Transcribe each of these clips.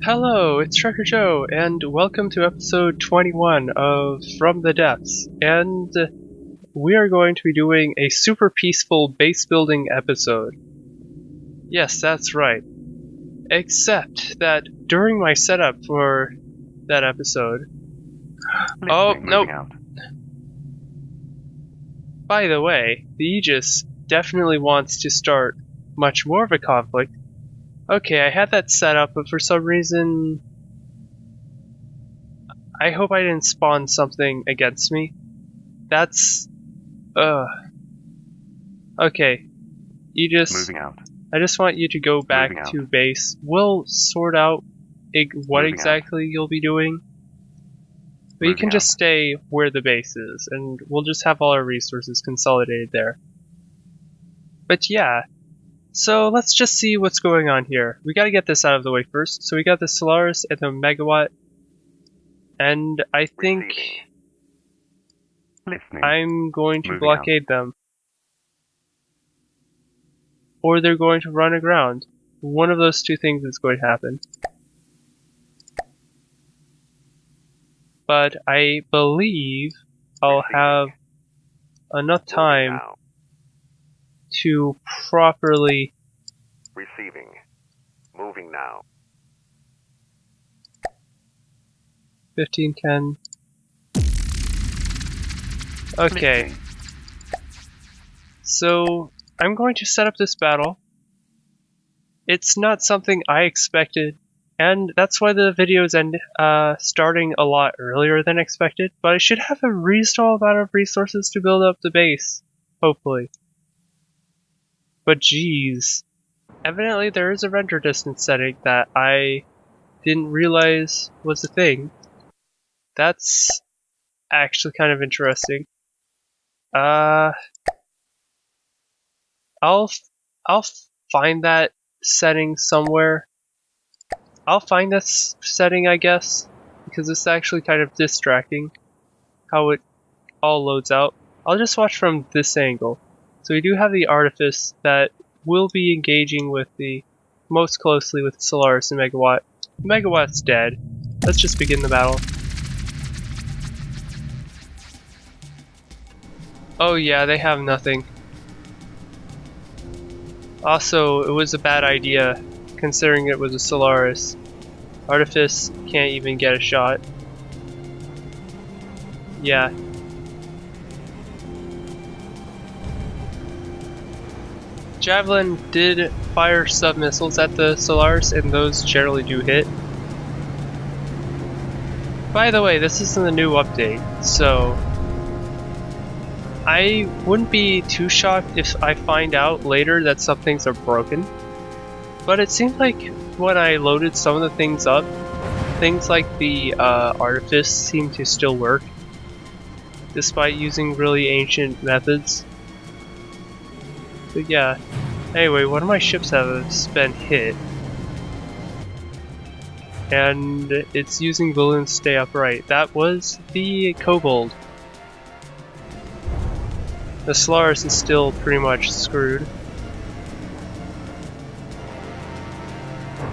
Hello, it's Trucker Joe, and welcome to episode 21 of From the Depths. And we are going to be doing a super peaceful base building episode. Yes, that's right. Except that during my setup for that episode... Oh, nope. By the way, the Aegis definitely wants to start much more of a conflict. Okay, I had that set up, but for some reason... I hope I didn't spawn something against me. That's... Okay. Moving out. I just want you to go back to base. We'll sort out what exactly you'll be doing. But you can just stay where the base is, and we'll just have all our resources consolidated there. But yeah. So let's just see what's going on here. We gotta get this out of the way first. So we got the Solaris and the Megawatt. And I think I'm going to blockade them. Or they're going to run aground. One of those two things is going to happen. But I believe I'll have enough time to properly... Receiving. Moving now. 1510. Okay. So, I'm going to set up this battle. It's not something I expected, and that's why the videos end starting a lot earlier than expected, but I should have a reasonable amount of resources to build up the base. Hopefully. But geez. Evidently there is a render distance setting that I didn't realize was a thing. That's actually kind of interesting. I'll find that setting somewhere. I'll find this setting, I guess, because it's actually kind of distracting how it all loads out. I'll just watch from this angle. So we do have the Artifice that will be engaging with the most closely with Solaris and Megawatt. Megawatt's dead. Let's just begin the battle. Oh yeah, they have nothing. Also, it was a bad idea, considering it was a Solaris. Artifice can't even get a shot. Yeah. Javelin did fire sub-missiles at the Solaris, and those generally do hit. By the way, this isn't a new update, so I wouldn't be too shocked if I find out later that some things are broken. But it seemed like when I loaded some of the things up, things like the Artifice seem to still work, despite using really ancient methods. But yeah. Anyway, one of my ships has been hit. And it's using balloons to stay upright. That was the Kobold. The Solaris is still pretty much screwed.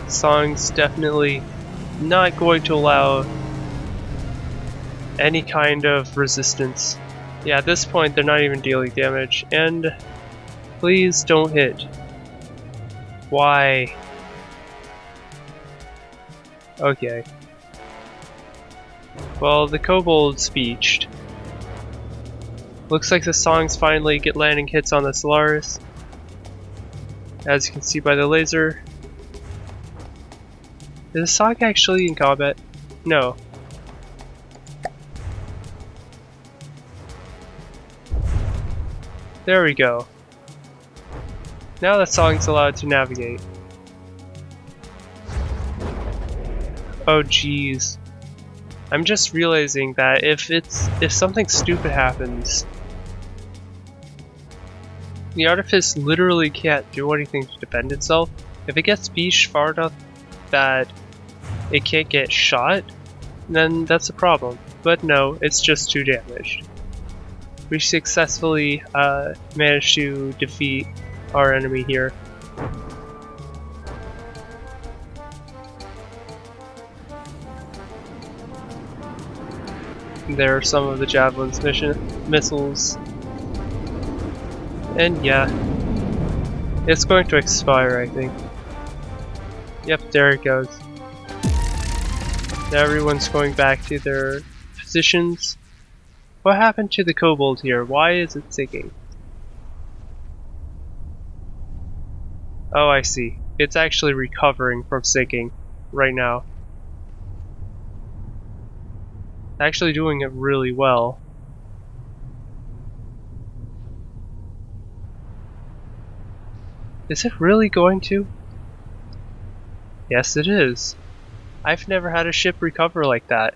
Song's definitely not going to allow any kind of resistance. Yeah, at this point they're not even dealing damage, and please don't hit. Why? Okay. Well, the Kobold's beached. Looks like the Songs finally get landing hits on the Solaris. As you can see by the laser. Is the Song actually in combat? No. There we go. Now the Song's allowed to navigate. Oh jeez. I'm just realizing that if something stupid happens, the Artifice literally can't do anything to defend itself. If it gets beached far enough that it can't get shot, then that's a problem. But no, it's just too damaged. We successfully managed to defeat our enemy here. There are some of the Javelin's missiles. And yeah, it's going to expire, I think. Yep, there it goes. Now everyone's going back to their positions. What happened to the kobold here? Why is it sinking? Oh, I see. It's actually recovering from sinking right now. Actually doing it really well. Is it really going to? Yes, it is. I've never had a ship recover like that.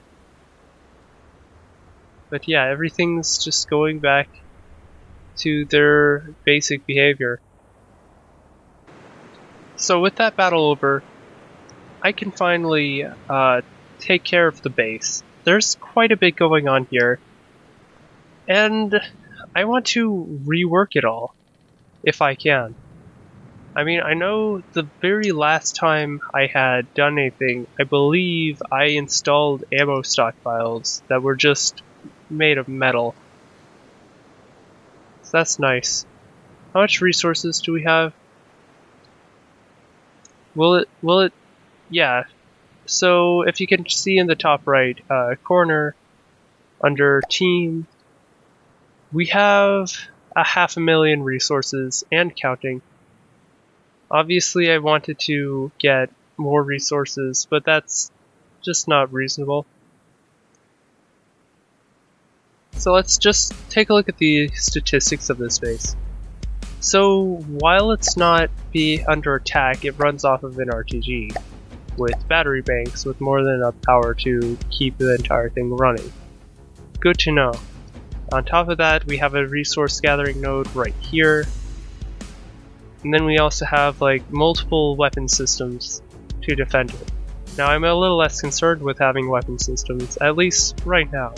But yeah, everything's just going back to their basic behavior. So with that battle over, I can finally take care of the base. There's quite a bit going on here, and I want to rework it all, if I can. I mean, I know the very last time I had done anything, I believe I installed ammo stockpiles that were just made of metal. So that's nice. How much resources do we have? Will it, yeah. So if you can see in the top right corner, under team, we have 500,000 resources and counting. Obviously I wanted to get more resources, but that's just not reasonable. So let's just take a look at the statistics of this base. So while it's not under attack, it runs off of an RTG with battery banks with more than enough power to keep the entire thing running. Good to know. On top of that, we have a resource gathering node right here. And then we also have like multiple weapon systems to defend it. Now I'm a little less concerned with having weapon systems, at least right now.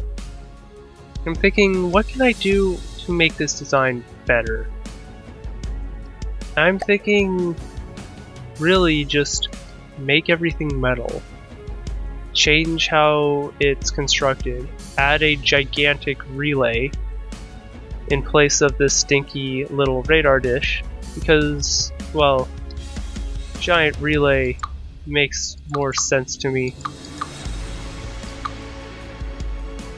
I'm thinking, what can I do to make this design better? I'm thinking really just make everything metal. Change how it's constructed. Add a gigantic relay in place of this stinky little radar dish. Because, well, giant relay makes more sense to me.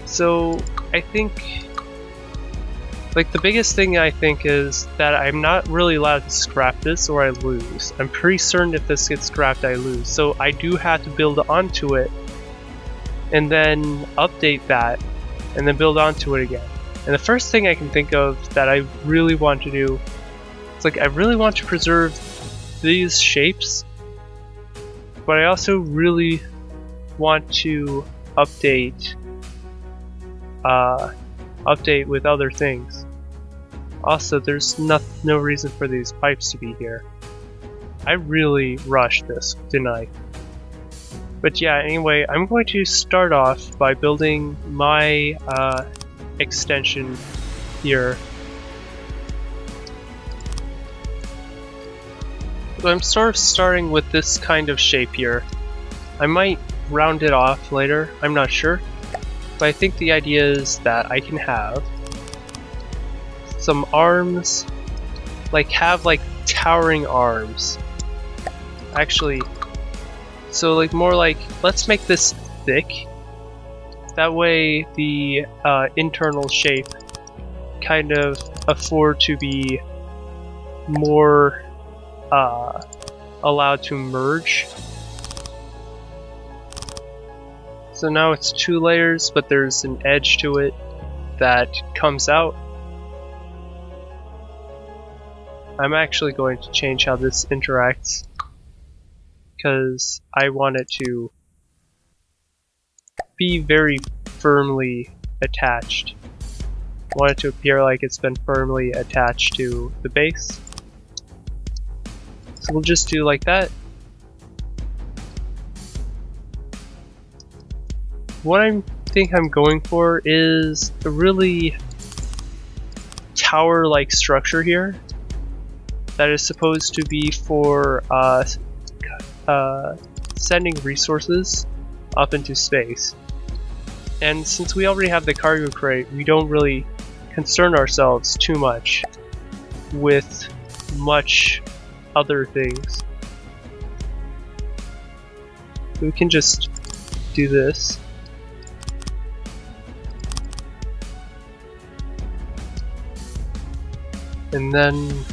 So, I think, like, the biggest thing I think is that I'm not really allowed to scrap this or I lose. I'm pretty certain if this gets scrapped, I lose. So I do have to build onto it and then update that and then build onto it again. And the first thing I can think of that I really want to do, it's like I really want to preserve these shapes, but I also really want to update with other things. Also, there's no reason for these pipes to be here. I really rushed this, didn't I? But yeah, anyway, I'm going to start off by building my extension here. So I'm sort of starting with this kind of shape here. I might round it off later, I'm not sure. But I think the idea is that I can have some arms, have towering arms. Actually, so more like, let's make this thick. That way the internal shape kind of afford to be more allowed to merge. So now it's 2 layers, but there's an edge to it that comes out. I'm actually going to change how this interacts because I want it to be very firmly attached. I want it to appear like it's been firmly attached to the base. So we'll just do like that. What I think I'm going for is a really tower-like structure here that is supposed to be for sending resources up into space. And since we already have the cargo crate, we don't really concern ourselves too much with much other things. We can just do this. And then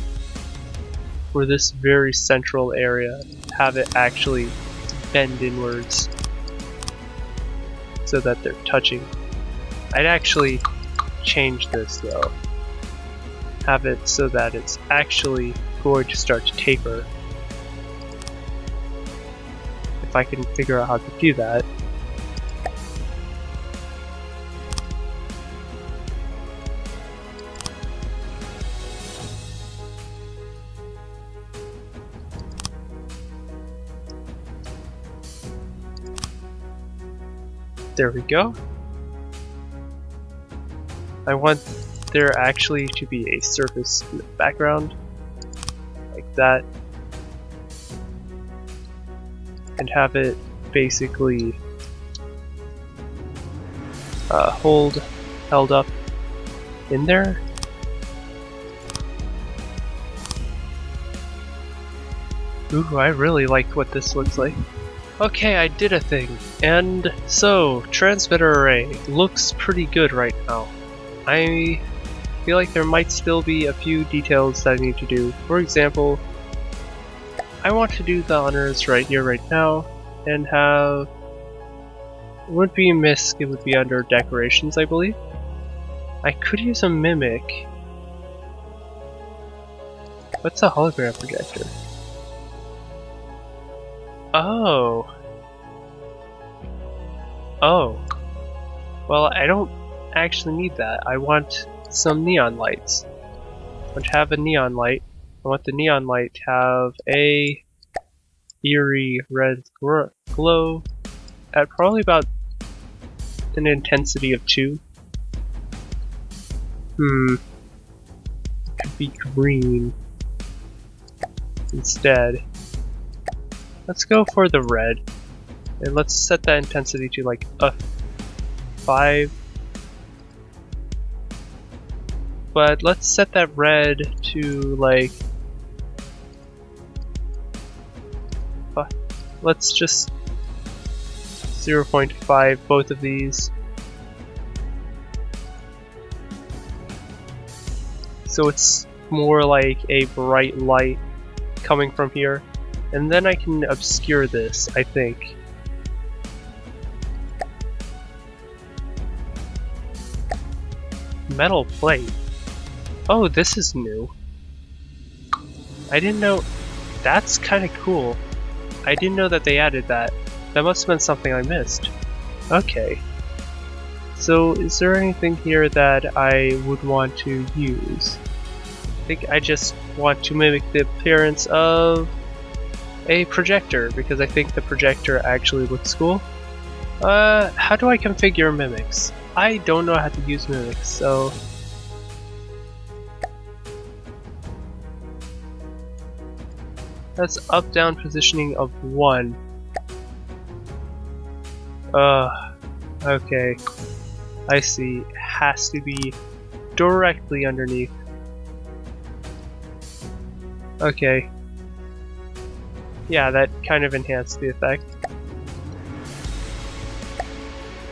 for this very central area, have it actually bend inwards so that they're touching. I'd actually change this though. Have it so that it's actually going to start to taper. If I can figure out how to do that. There we go. I want there actually to be a surface in the background, like that, and have it basically held up in there. Ooh, I really like what this looks like. Okay, I did a thing, and so, transmitter array looks pretty good right now. I feel like there might still be a few details that I need to do. For example, I want to do the honors right here, right now, and have... It would be a misc, it would be under decorations, I believe. I could use a mimic. What's a hologram projector? Oh. Oh. Well, I don't actually need that. I want some neon lights. I want to have a neon light. I want the neon light to have a eerie red glow at probably about an intensity of 2. It could be green instead. Let's go for the red, and let's set that intensity to like a 5. But let's set that red to like... Let's just 0.5 both of these. So it's more like a bright light coming from here. And then I can obscure this, I think. Metal plate. Oh, this is new. I didn't know. That's kind of cool. I didn't know that they added that. That must have been something I missed. Okay. So, is there anything here that I would want to use? I think I just want to mimic the appearance of a projector, because I think the projector actually looks cool. How do I configure mimics? I don't know how to use mimics, so... That's up-down positioning of 1. Okay. I see. It has to be directly underneath. Okay. Yeah, that kind of enhanced the effect.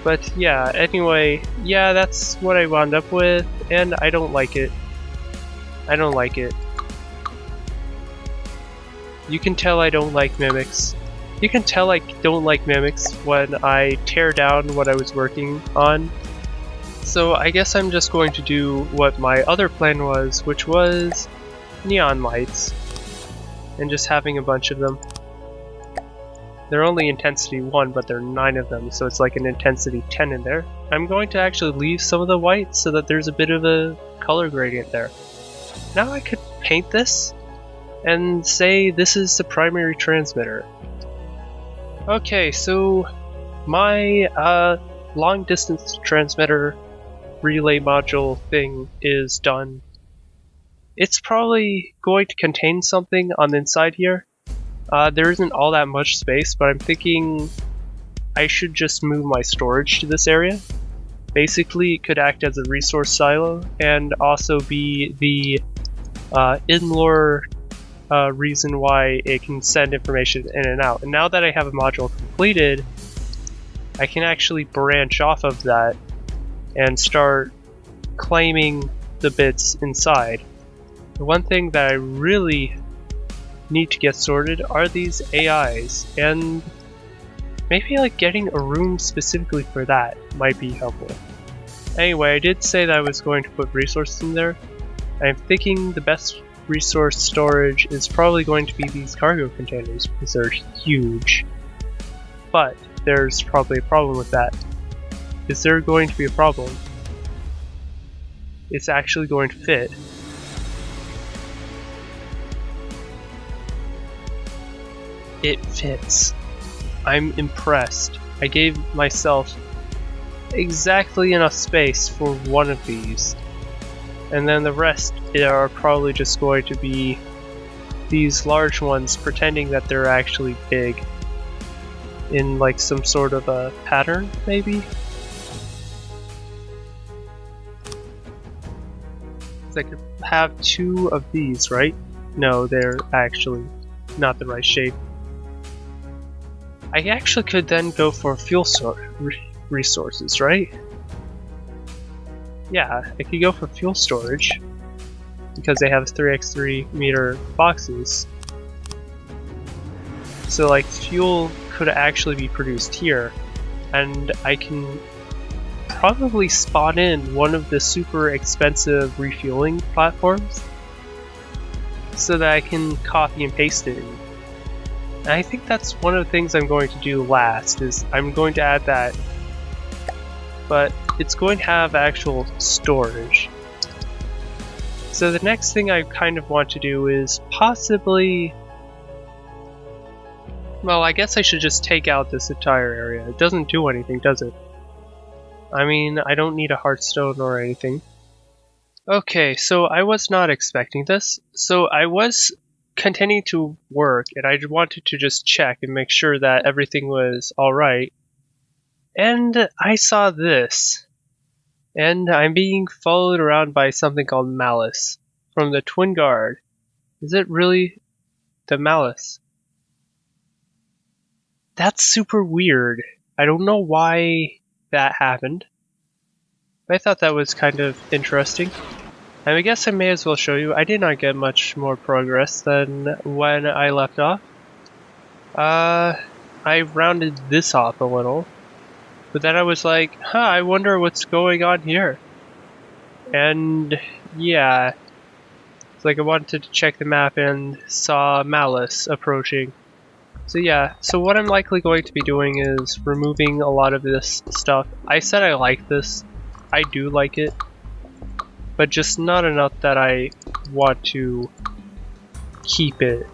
But yeah, anyway, yeah, that's what I wound up with, and I don't like it. I don't like it. You can tell I don't like mimics. You can tell I don't like mimics when I tear down what I was working on. So I guess I'm just going to do what my other plan was, which was neon lights. And just having a bunch of them. They're only intensity 1, but there are 9 of them, so it's like an intensity 10 in there. I'm going to actually leave some of the white so that there's a bit of a color gradient there. Now I could paint this and say this is the primary transmitter. Okay, so my long distance transmitter relay module thing is done. It's probably going to contain something on the inside here. There isn't all that much space, but I'm thinking I should just move my storage to this area. Basically, it could act as a resource silo and also be the in-lore reason why it can send information in and out. And now that I have a module completed, I can actually branch off of that and start claiming the bits inside. The one thing that I really need to get sorted are these AIs, and maybe like getting a room specifically for that might be helpful. Anyway, I did say that I was going to put resources in there. I'm thinking the best resource storage is probably going to be these cargo containers because they're huge. But there's probably a problem with that. Is there going to be a problem? It's actually going to fit. It fits. I'm impressed. I gave myself exactly enough space for one of these. And then the rest are probably just going to be these large ones pretending that they're actually big. In like some sort of a pattern, maybe? I could have two of these, right? No, they're actually not the right shape. I actually could then go for fuel resources, right? Yeah, I could go for fuel storage because they have 3x3 meter boxes. So like fuel could actually be produced here, and I can probably spawn in one of the super expensive refueling platforms so that I can copy and paste it in. And I think that's one of the things I'm going to do last, is I'm going to add that, but it's going to have actual storage. So the next thing I kind of want to do is possibly, well, I guess I should just take out this entire area. It doesn't do anything, does it? I mean, I don't need a heartstone or anything. Okay, so I was not expecting this. So I was continuing to work, and I wanted to just check and make sure that everything was alright. And I saw this. And I'm being followed around by something called Malice from the Twin Guard. Is it really the Malice? That's super weird. I don't know why that happened. But I thought that was kind of interesting. And I guess I may as well show you. I did not get much more progress than when I left off. I rounded this off a little. But then I was like, I wonder what's going on here. And yeah. It's like I wanted to check the map and saw Malice approaching. So yeah, so what I'm likely going to be doing is removing a lot of this stuff. I said I like this. I do like it. But just not enough that I want to keep it.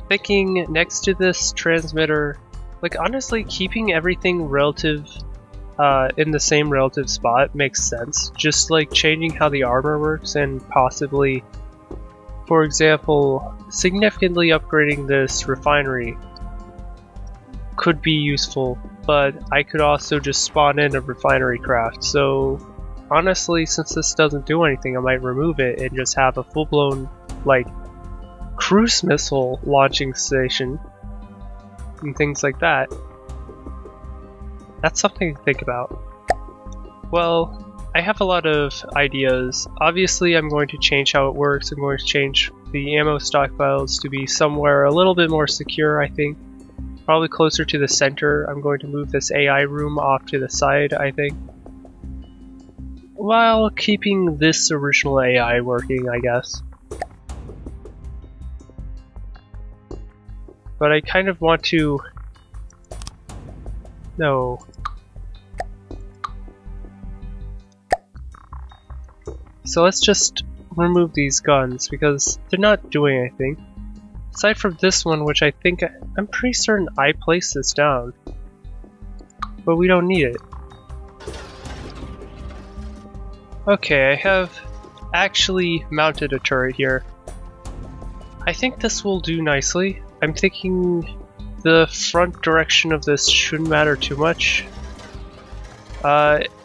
Thinking next to this transmitter, like honestly keeping everything relative in the same relative spot makes sense. Just like changing how the armor works and possibly, for example, significantly upgrading this refinery could be useful, but I could also just spawn in a refinery craft. So honestly, since this doesn't do anything, I might remove it and just have a full-blown like cruise missile launching station and things like that. That's something to think about. Well, I have a lot of ideas. Obviously, I'm going to change how it works. I'm going to change the ammo stockpiles to be somewhere a little bit more secure, I think. Probably closer to the center. I'm going to move this AI room off to the side, I think. While keeping this original AI working, I guess. But I kind of want to... No. So let's just remove these guns because they're not doing anything. Aside from this one, which I think, I'm pretty certain I placed this down. But we don't need it. Okay, I have actually mounted a turret here. I think this will do nicely. I'm thinking the front direction of this shouldn't matter too much.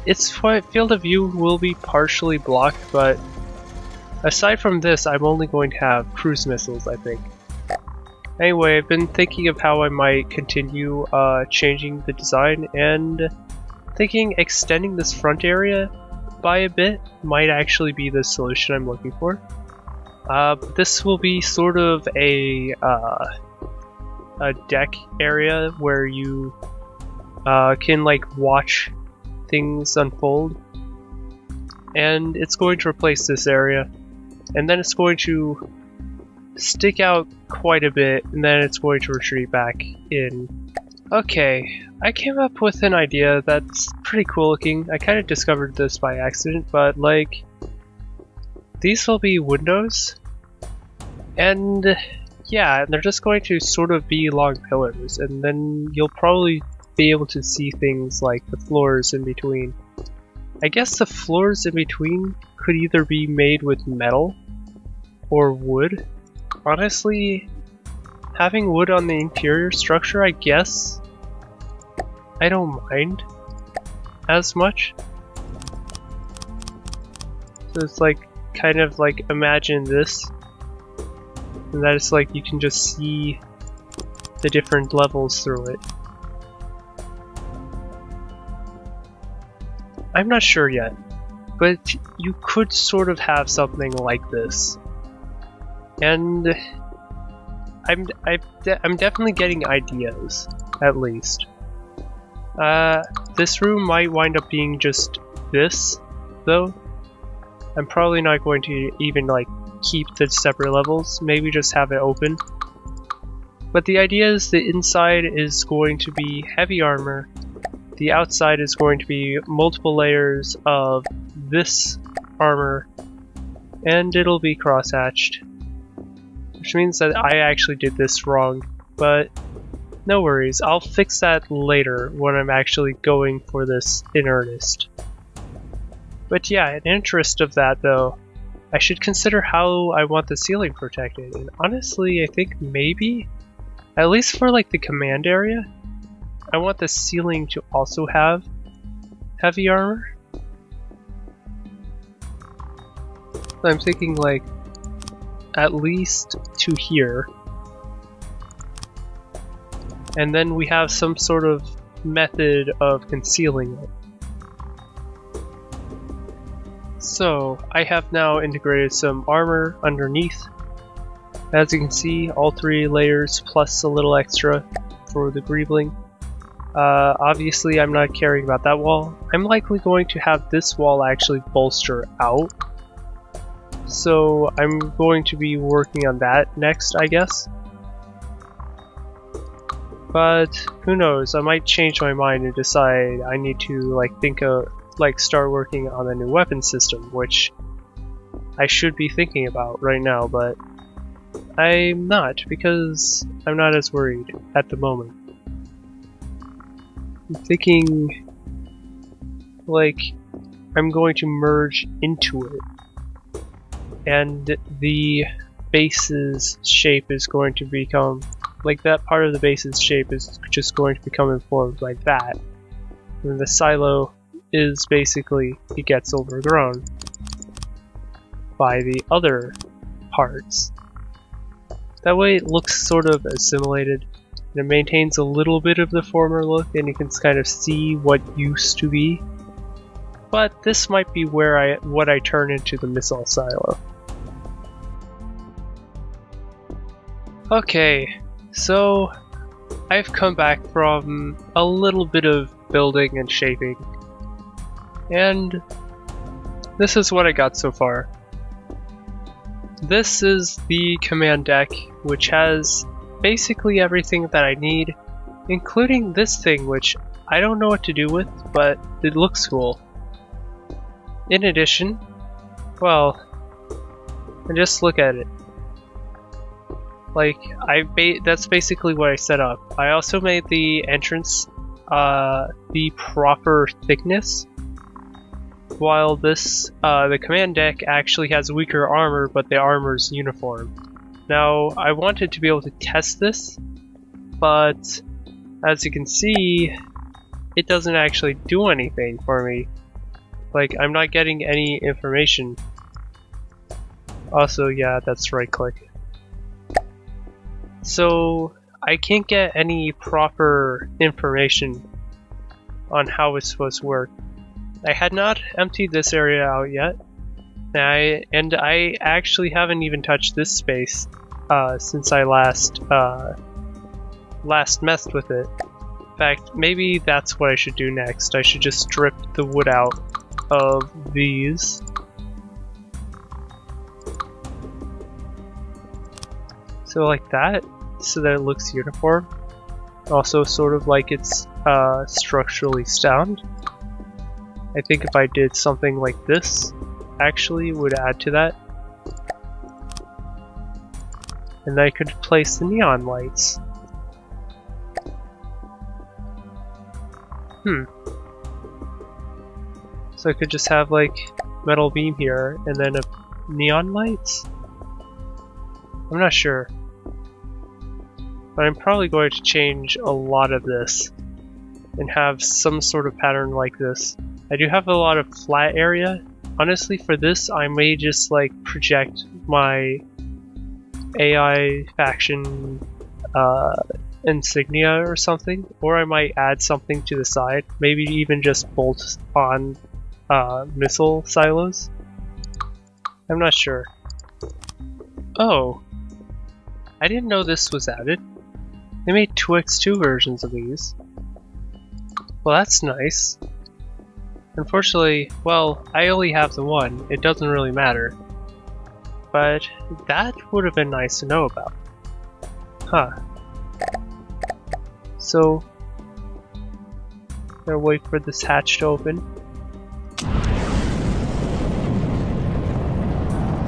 Its field of view will be partially blocked, but aside from this, I'm only going to have cruise missiles, I think. Anyway, I've been thinking of how I might continue changing the design, and thinking extending this front area by a bit might actually be the solution I'm looking for. This will be sort of a deck area where you can like watch things unfold, and it's going to replace this area, and then it's going to stick out quite a bit, and then it's going to retreat back in. Okay, I came up with an idea that's pretty cool looking. I kind of discovered this by accident, but like, these will be windows, and yeah, they're just going to sort of be long pillars, and then you'll probably be able to see things like the floors in between. I guess the floors in between could either be made with metal or wood. Honestly, having wood on the interior structure, I guess I don't mind as much. So it's like, kind of like, imagine this, and that it's like you can just see the different levels through it. I'm not sure yet, but you could sort of have something like this. And I'm definitely getting ideas, at least. This room might wind up being just this, though. I'm probably not going to even like keep the separate levels, maybe just have it open. But the idea is the inside is going to be heavy armor, the outside is going to be multiple layers of this armor, and it'll be cross-hatched. Which means that I actually did this wrong, but no worries, I'll fix that later when I'm actually going for this in earnest. But yeah, in interest of that though, I should consider how I want the ceiling protected, and honestly I think maybe, at least for like the command area, I want the ceiling to also have heavy armor. So I'm thinking like at least to here, and then we have some sort of method of concealing it. So I have now integrated some armor underneath. As you can see, all 3 layers plus a little extra for the greebling. Obviously I'm not caring about that wall. I'm likely going to have this wall actually bolster out, so I'm going to be working on that next, I guess. But who knows, I might change my mind and decide I need to start working on a new weapon system, which I should be thinking about right now, but I'm not, because I'm not as worried at the moment. I'm thinking like I'm going to merge into it, and the base's shape is going to become like that. Part of the base's shape is just going to become informed by that, and the silo is basically, it gets overgrown by the other parts. That way it looks sort of assimilated, and it maintains a little bit of the former look, and you can kind of see what used to be. But this might be where what I turn into the missile silo. Okay, so I've come back from a little bit of building and shaping, and this is what I got so far. This is the command deck, which has basically everything that I need, including this thing, which I don't know what to do with, but it looks cool. In addition, well, just look at it. Like, that's basically what I set up. I also made the entrance the proper thickness, while this, the command deck actually has weaker armor, but the armor's uniform. Now, I wanted to be able to test this, but as you can see, it doesn't actually do anything for me. Like, I'm not getting any information. Also, yeah, that's right click. So, I can't get any proper information on how it's supposed to work. I had not emptied this area out yet, and I actually haven't even touched this space since I last messed with it. In fact, maybe that's what I should do next. I should just strip the wood out of these. So like that, so that it looks uniform. Also sort of like it's structurally sound. I think if I did something like this, actually would add to that. And then I could place the neon lights. So I could just have like metal beam here and then a neon lights? I'm not sure. But I'm probably going to change a lot of this and have some sort of pattern like this. I do have a lot of flat area. Honestly, for this, I may just like project my AI faction insignia or something, or I might add something to the side. Maybe even just bolt on missile silos. I'm not sure. Oh, I didn't know this was added. They made 2x2 versions of these. Well, that's nice. Unfortunately, well, I only have the one. It doesn't really matter. But that would have been nice to know about. Huh. So, I'm gonna wait for this hatch to open.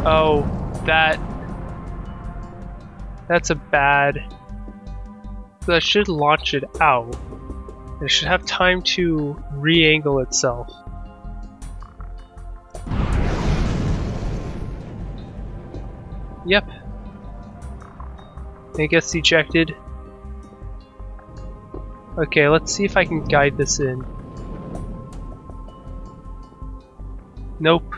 Oh, that's a bad. That should launch it out. It should have time to re-angle itself. Yep. It gets ejected. Okay, let's see if I can guide this in. Nope.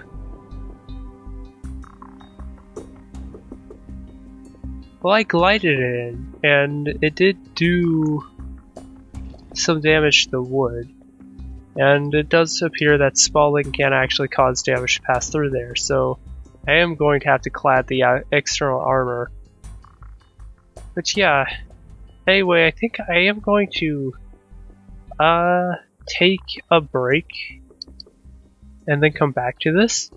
Well, I glided it in, and it did do some damage to the wood. And it does appear that spalling can actually cause damage to pass through there, so I am going to have to clad the external armor. But yeah, anyway, I think I am going to take a break and then come back to this.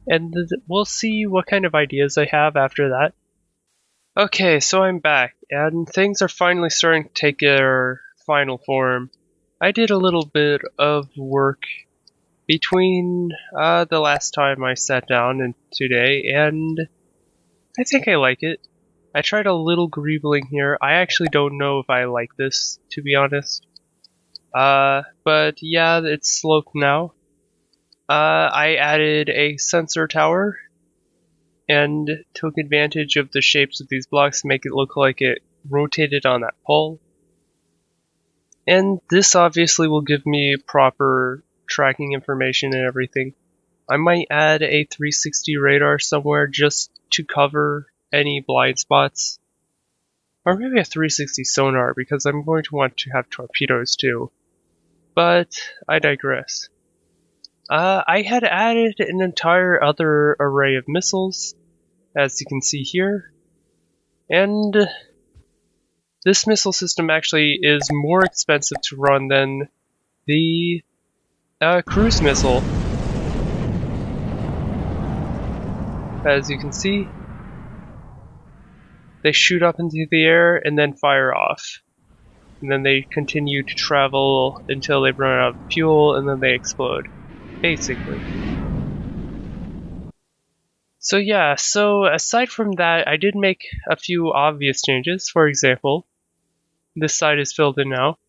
And we'll see what kind of ideas I have after that. Okay, so I'm back, and things are finally starting to take their final form. I did a little bit of work between the last time I sat down and today, and I think I like it. I tried a little greebling here. I actually don't know if I like this, to be honest. But yeah, it's sloped now. I added a sensor tower and took advantage of the shapes of these blocks to make it look like it rotated on that pole. And this obviously will give me proper tracking information and everything. I might add a 360 radar somewhere just to cover any blind spots. Or maybe a 360 sonar, because I'm going to want to have torpedoes too. But I digress. I had added an entire other array of missiles, as you can see here. And this missile system actually is more expensive to run than the cruise missile. As you can see, they shoot up into the air and then fire off. And then they continue to travel until they run out of fuel and then they explode, basically. So yeah, so aside from that, I did make a few obvious changes. For example, this side is filled in now.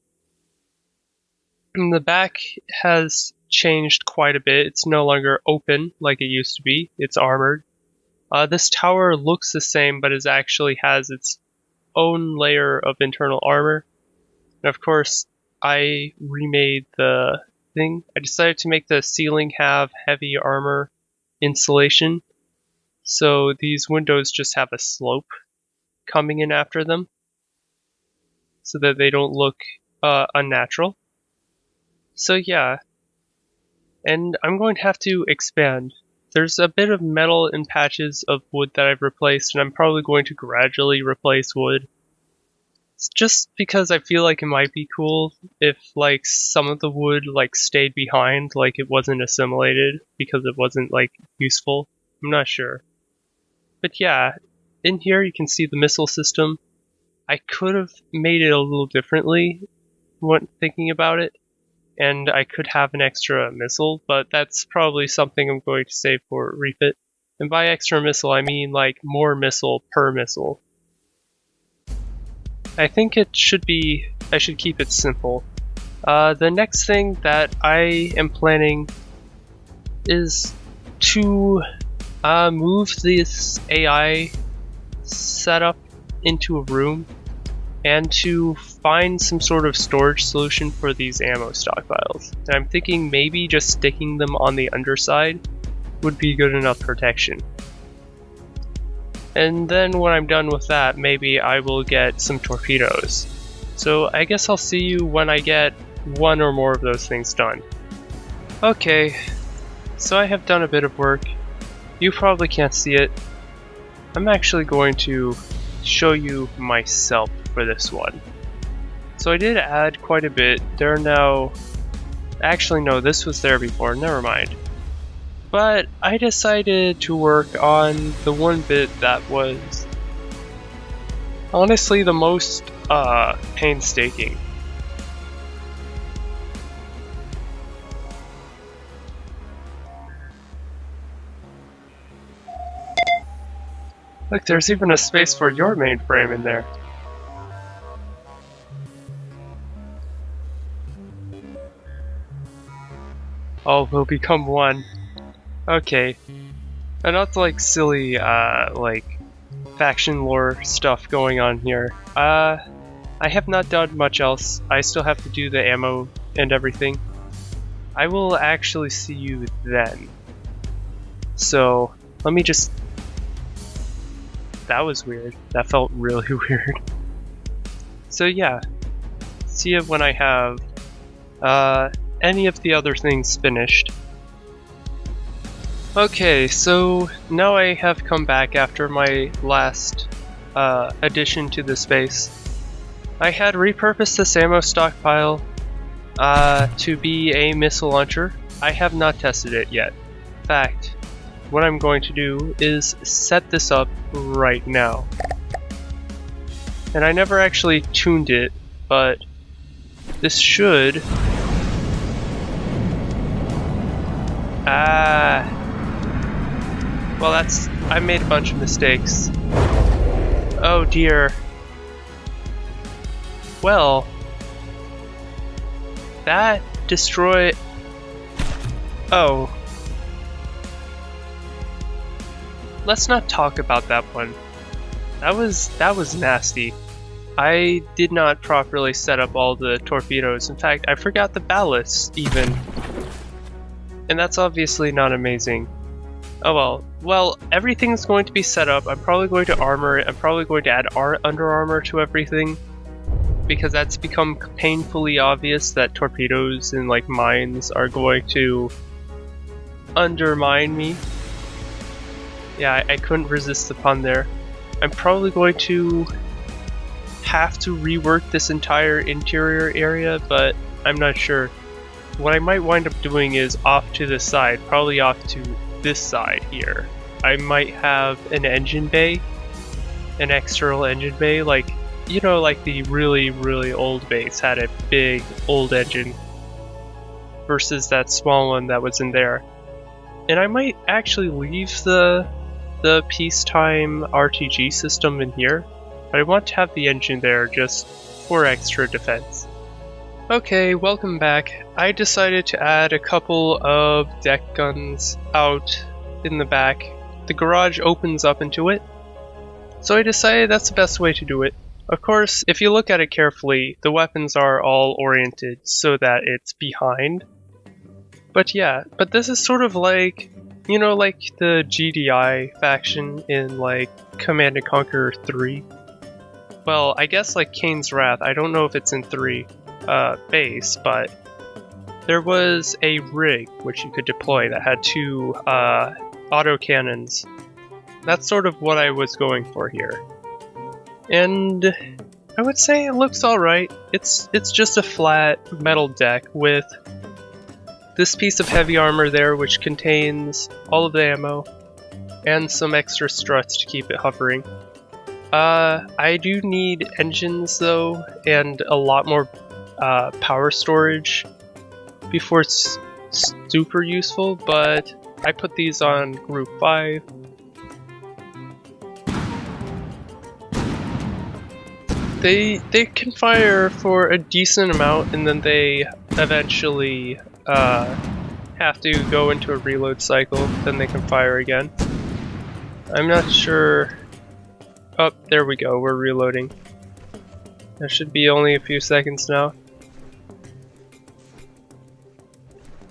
And the back has changed quite a bit. It's no longer open like it used to be. It's armored. This tower looks the same, but it actually has its own layer of internal armor. And of course, I remade the thing. I decided to make the ceiling have heavy armor insulation, so these windows just have a slope coming in after them, so that they don't look unnatural. So yeah, and I'm going to have to expand. There's a bit of metal in patches of wood that I've replaced, and I'm probably going to gradually replace wood. It's just because I feel like it might be cool if like some of the wood like stayed behind, like it wasn't assimilated because it wasn't like useful. I'm not sure. But yeah, in here you can see the missile system. I could have made it a little differently when thinking about it, and I could have an extra missile, but that's probably something I'm going to save for refit. And by extra missile, I mean like more missile per missile. I think I should keep it simple. The next thing that I am planning is to move this AI setup into a room and to find some sort of storage solution for these ammo stockpiles. And I'm thinking maybe just sticking them on the underside would be good enough protection. And then when I'm done with that, maybe I will get some torpedoes. So I guess I'll see you when I get one or more of those things done. Okay, so I have done a bit of work. You probably can't see it. I'm actually going to show you myself for this one. So I did add quite a bit. There are now... Actually no, this was there before, never mind. But I decided to work on the one bit that was honestly the most painstaking. Look, there's even a space for your mainframe in there. Oh, we'll become one. Okay. And not like silly, like, faction lore stuff going on here. I have not done much else. I still have to do the ammo and everything. I will actually see you then. So, let me just... That was weird. That felt really weird. So yeah, see you when I have any of the other things finished. Okay, so now I have come back after my last addition to the space. I had repurposed this ammo stockpile to be a missile launcher. I have not tested it yet. In fact, what I'm going to do is set this up right now. And I never actually tuned it, but this should... Well, I made a bunch of mistakes. Oh dear. Well, that destroyed... Oh. Let's not talk about that one. That was nasty. I did not properly set up all the torpedoes. In fact, I forgot the ballast even. And that's obviously not amazing. Oh well. Well, everything's going to be set up. I'm probably going to armor it. I'm probably going to add Under Armor to everything, because that's become painfully obvious that torpedoes and like mines are going to undermine me. Yeah, I couldn't resist the pun there. I'm probably going to have to rework this entire interior area, but I'm not sure. What I might wind up doing is off to the side, probably off to this side here. I might have an engine bay, an external engine bay, like, you know, like the really, really old base had a big old engine versus that small one that was in there. And I might actually leave the peacetime RTG system in here, but I want to have the engine there just for extra defense. Okay, welcome back. I decided to add a couple of deck guns out in the back. The garage opens up into it, so I decided that's the best way to do it. Of course, if you look at it carefully, the weapons are all oriented so that it's behind. But yeah, but this is sort of like, you know, like the GDI faction in like Command & Conquer 3. Well, I guess like Kane's Wrath, I don't know if it's in 3 base, but there was a rig which you could deploy that had 2 autocannons. That's sort of what I was going for here. And I would say it looks alright. It's just a flat metal deck with this piece of heavy armor there which contains all of the ammo and some extra struts to keep it hovering. I do need engines though, and a lot more power storage before it's super useful, but I put these on group 5. They can fire for a decent amount, and then they eventually have to go into a reload cycle, then they can fire again. I'm not sure. Oh, there we go, we're reloading. That should be only a few seconds now.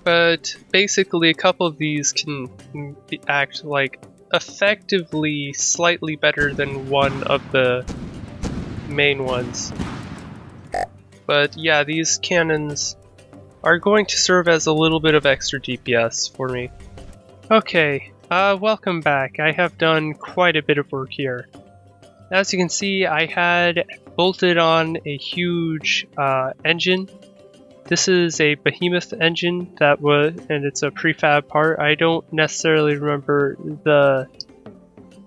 But basically a couple of these can act like effectively slightly better than one of the main ones. But yeah, these cannons are going to serve as a little bit of extra DPS for me. Okay, welcome back. I have done quite a bit of work here. As you can see, I had bolted on a huge engine. This is a behemoth engine and it's a prefab part. I don't necessarily remember the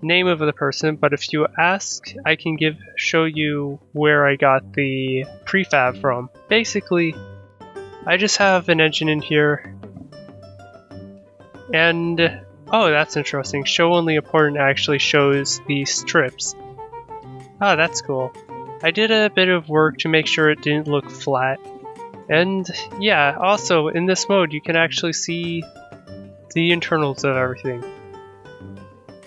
name of the person, but if you ask, I can show you where I got the prefab from. Basically, I just have an engine in here, and oh, that's interesting. Show only important actually shows the strips. Ah, that's cool. I did a bit of work to make sure it didn't look flat. And yeah, also in this mode you can actually see the internals of everything.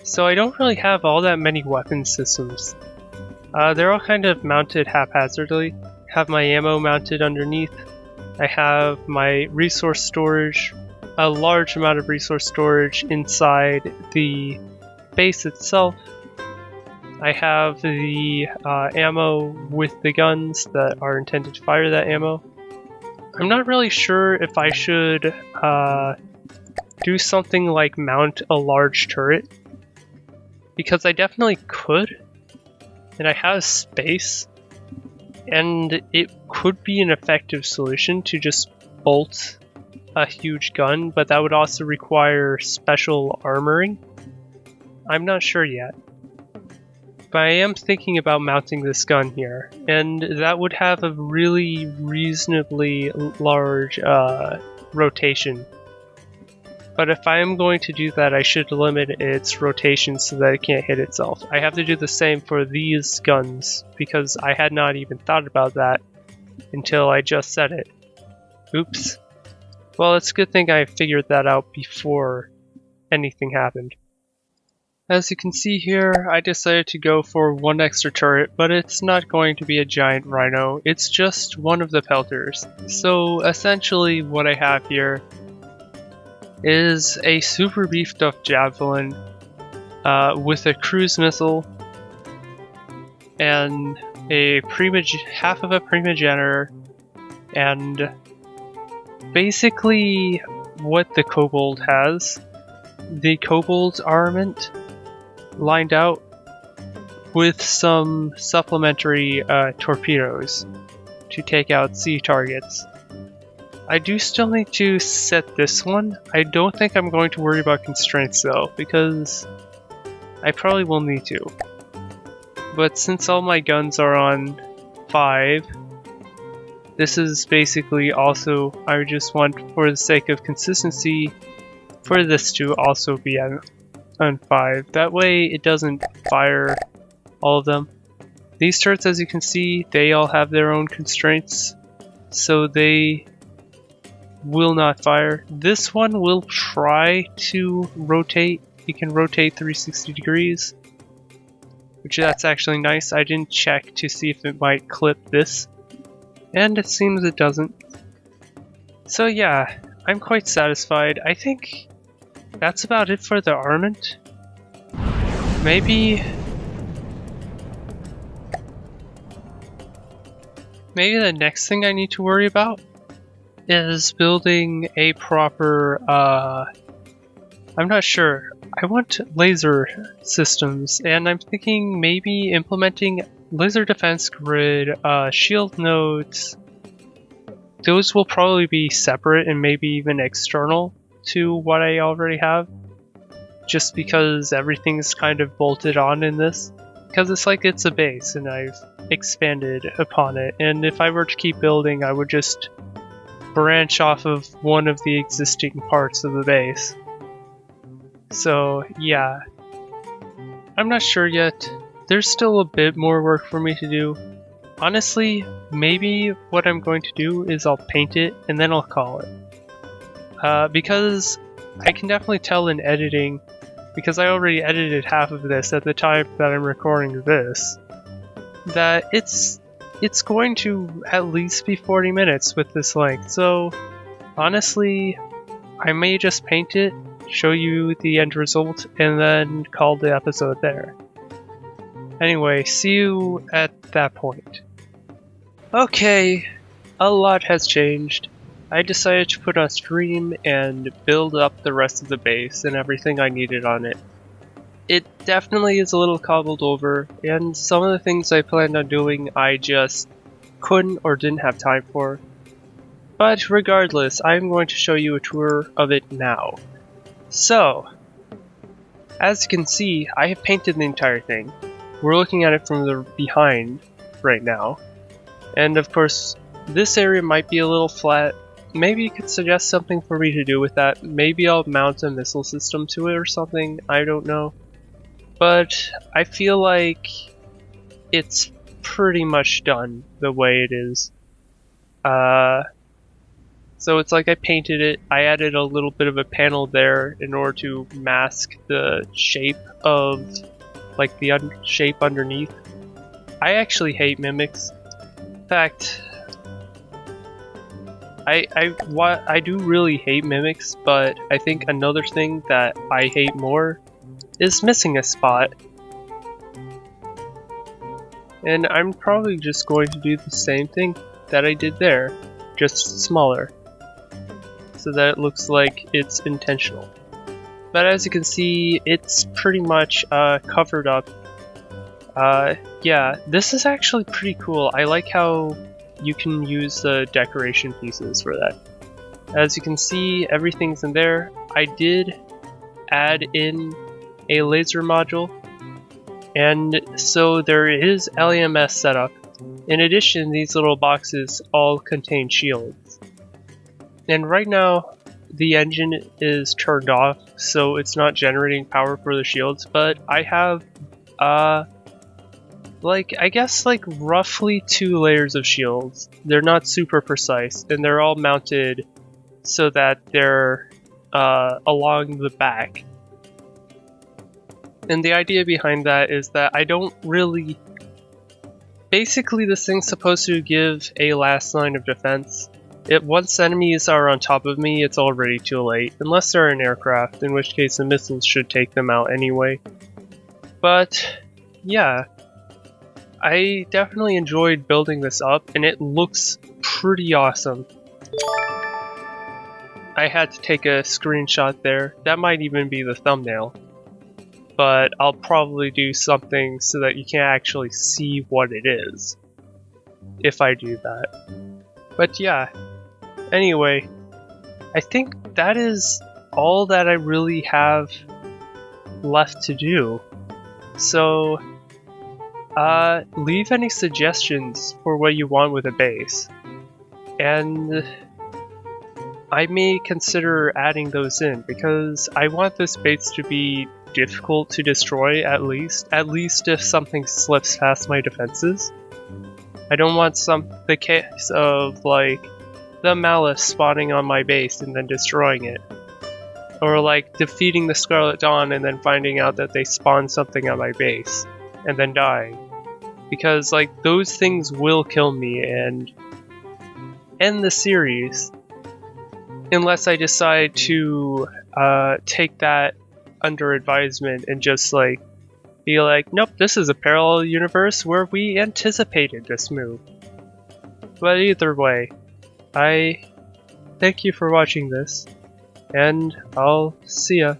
So I don't really have all that many weapon systems. They're all kind of mounted haphazardly. I have my ammo mounted underneath. I have my resource storage, a large amount of resource storage inside the base itself. I have the ammo with the guns that are intended to fire that ammo. I'm not really sure if I should do something like mount a large turret, because I definitely could, and I have space, and it could be an effective solution to just bolt a huge gun, but that would also require special armoring. I'm not sure yet. But I am thinking about mounting this gun here, and that would have a really reasonably large rotation. But if I am going to do that, I should limit its rotation so that it can't hit itself. I have to do the same for these guns, because I had not even thought about that until I just said it. Oops. Well, it's a good thing I figured that out before anything happened. As you can see here, I decided to go for one extra turret, but it's not going to be a giant rhino, it's just one of the pelters. So essentially what I have here is a super beefed up javelin with a cruise missile and half of a primogener, and basically what the kobold has. The kobold's armament lined out with some supplementary torpedoes to take out sea targets. I do still need to set this one. I don't think I'm going to worry about constraints though, because I probably will need to. But since all my guns are on 5, this is basically also, I just want, for the sake of consistency, for this to also be on 5. That way it doesn't fire all of them. These turrets, as you can see, they all have their own constraints, so they will not fire. This one will try to rotate. It can rotate 360 degrees. which that's actually nice. I didn't check to see if it might clip this, and it seems it doesn't. So yeah, I'm quite satisfied. I think that's about it for the armament. Maybe the next thing I need to worry about is building a proper, I'm not sure. I want laser systems, and I'm thinking maybe implementing laser defense grid, shield nodes. Those will probably be separate and maybe even external to what I already have, just because everything's kind of bolted on in this. Because it's like it's a base and I've expanded upon it, and if I were to keep building, I would just branch off of one of the existing parts of the base. So yeah, I'm not sure yet. There's still a bit more work for me to do. Honestly, maybe what I'm going to do is I'll paint it and then I'll call it. Because I can definitely tell in editing, because I already edited half of this at the time that I'm recording this, that it's going to at least be 40 minutes with this length. So honestly, I may just paint it, show you the end result, and then call the episode there. Anyway, see you at that point. Okay, a lot has changed. I decided to put on stream and build up the rest of the base and everything I needed on it. It definitely is a little cobbled over, and some of the things I planned on doing I just couldn't or didn't have time for. But regardless, I'm going to show you a tour of it now. So, as you can see, I have painted the entire thing. We're looking at it from the behind right now. And of course, this area might be a little flat. Maybe you could suggest something for me to do with that. Maybe I'll mount a missile system to it or something, I don't know. But I feel like it's pretty much done the way it is. So it's like I painted it, I added a little bit of a panel there in order to mask the shape of, like, the shape underneath. I actually hate mimics. In fact, I do really hate mimics, but I think another thing that I hate more is missing a spot. And I'm probably just going to do the same thing that I did there, just smaller, so that it looks like it's intentional. But as you can see, it's pretty much covered up. Yeah, this is actually pretty cool. I like how you can use the decoration pieces for that. As you can see, everything's in there. I did add in a laser module, and so there is LEMS setup. In addition, these little boxes all contain shields. And right now, the engine is turned off, so it's not generating power for the shields, but I have, I guess roughly 2 layers of shields. They're not super precise, and they're all mounted so that they're along the back. And the idea behind that is that I don't really... Basically, this thing's supposed to give a last line of defense. Once enemies are on top of me, it's already too late, unless they're an aircraft, in which case the missiles should take them out anyway. But, yeah. I definitely enjoyed building this up, and it looks pretty awesome. I had to take a screenshot there. That might even be the thumbnail. But I'll probably do something so that you can actually see what it is, if I do that. But yeah, anyway, I think that is all that I really have left to do. So, leave any suggestions for what you want with a base, and I may consider adding those in, because I want this base to be difficult to destroy, at least if something slips past my defenses. I don't want the case of, like, the Malice spawning on my base and then destroying it. Or, like, defeating the Scarlet Dawn and then finding out that they spawned something on my base. and then dying. Because, like, those things will kill me and end the series unless I decide to take that under advisement and just, like, be like, nope, this is a parallel universe where we anticipated this move. But either way, I thank you for watching this, and I'll see ya.